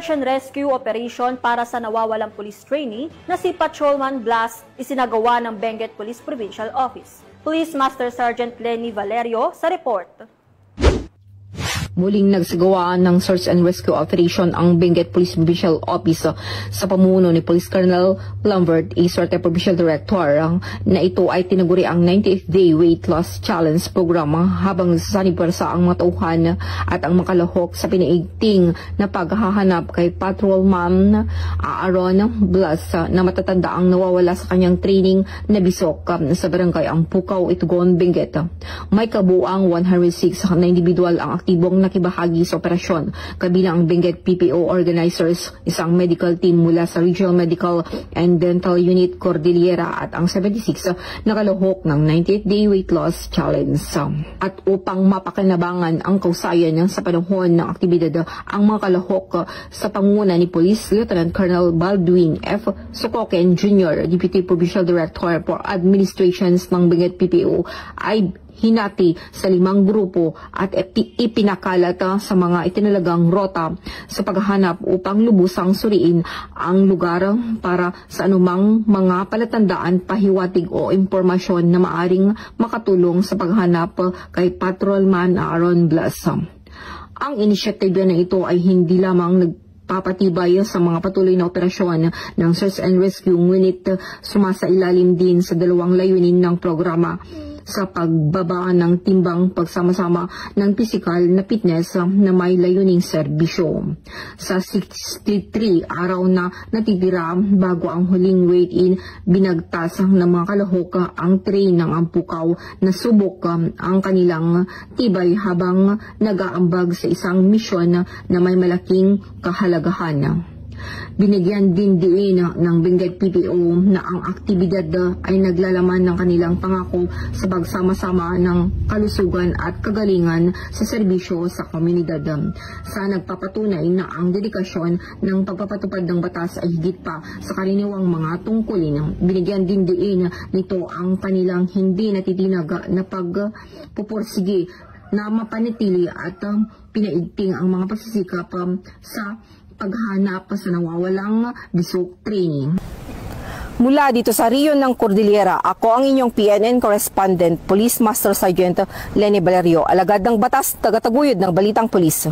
search and rescue operation para sa nawawalang police trainee na si Patrolman Blas isinagawa ng Benguet Police Provincial Office. Police Master Sergeant Lenny Valerio sa report. Muling nagsagawa ng search and rescue operation ang Benguet Police Provincial Office sa pamuno ni Police Colonel Lambert A. Suerte, Provincial Director, na ito ay tinaguri ang 98th Day Weight Loss Challenge Program habang nagsasanib sa ang mga tauhan at ang makalahok sa pinaigting na paghahanap kay Patrolman Aaron Blas na matatanda ang nawawala sa kanyang training na bisok sa barangay ang Pukaw, Itugon, Benguet. May kabuang 106 na individual ang aktibong nakibahagi sa operasyon, kabilang ang Benguet PPO organizers, isang medical team mula sa Regional Medical and Dental Unit Cordillera at ang 76 na kalahok ng 98th Day Weight Loss Challenge. At upang mapakinabangan ang kausayan sa panahon ng aktibidad, ang mga kalahok sa panguna ni Police Lieutenant Colonel Baldwin F. Sokoken Jr., Deputy Provincial Director for Administrations ng Benguet PPO, ay hinati sa 5 grupo at ipinakalat sa mga itinalagang rota sa paghahanap upang lubusang suriin ang lugar para sa anumang mga palatandaan, pahiwatig o impormasyon na maaring makatulong sa paghanap kay Patrolman Aaron Blas. Ang inisyatiba na ito ay hindi lamang papatibay sa mga patuloy na operasyon ng search and rescue, ngunit sumasailalim din sa dalawang layunin ng programa sa pagbaba ng timbang pagsama-sama ng pisikal na fitness na may layuning serbisyo. Sa 63 araw na natitira bago ang huling weigh-in, binagtas ng mga kalahok ang train ng Ampukaw na subok ang kanilang tibay habang nag-aambag sa isang misyon na may malaking kahalagahan. Binigyan din diin ng Benguet PPO na ang aktibidad ay naglalaman ng kanilang pangako sa pagsama-sama ng kalusugan at kagalingan sa serbisyo sa komunidad. Sa nagpapatunay na ang dedikasyon ng pagpapatupad ng batas ay higit pa sa karaniwang mga tungkulin. Binigyan din diin nito ang kanilang hindi natitinag na pagpupursige na mapanatili at pinaigting ang mga pagsisikap sa paghanap sa nawawalang bisok training. Mula dito sa Riyon ng Cordillera, ako ang inyong PNN correspondent, Police Master Sergeant Lenny Valerio, alagad ng batas, tagataguyod ng Balitang Pulis.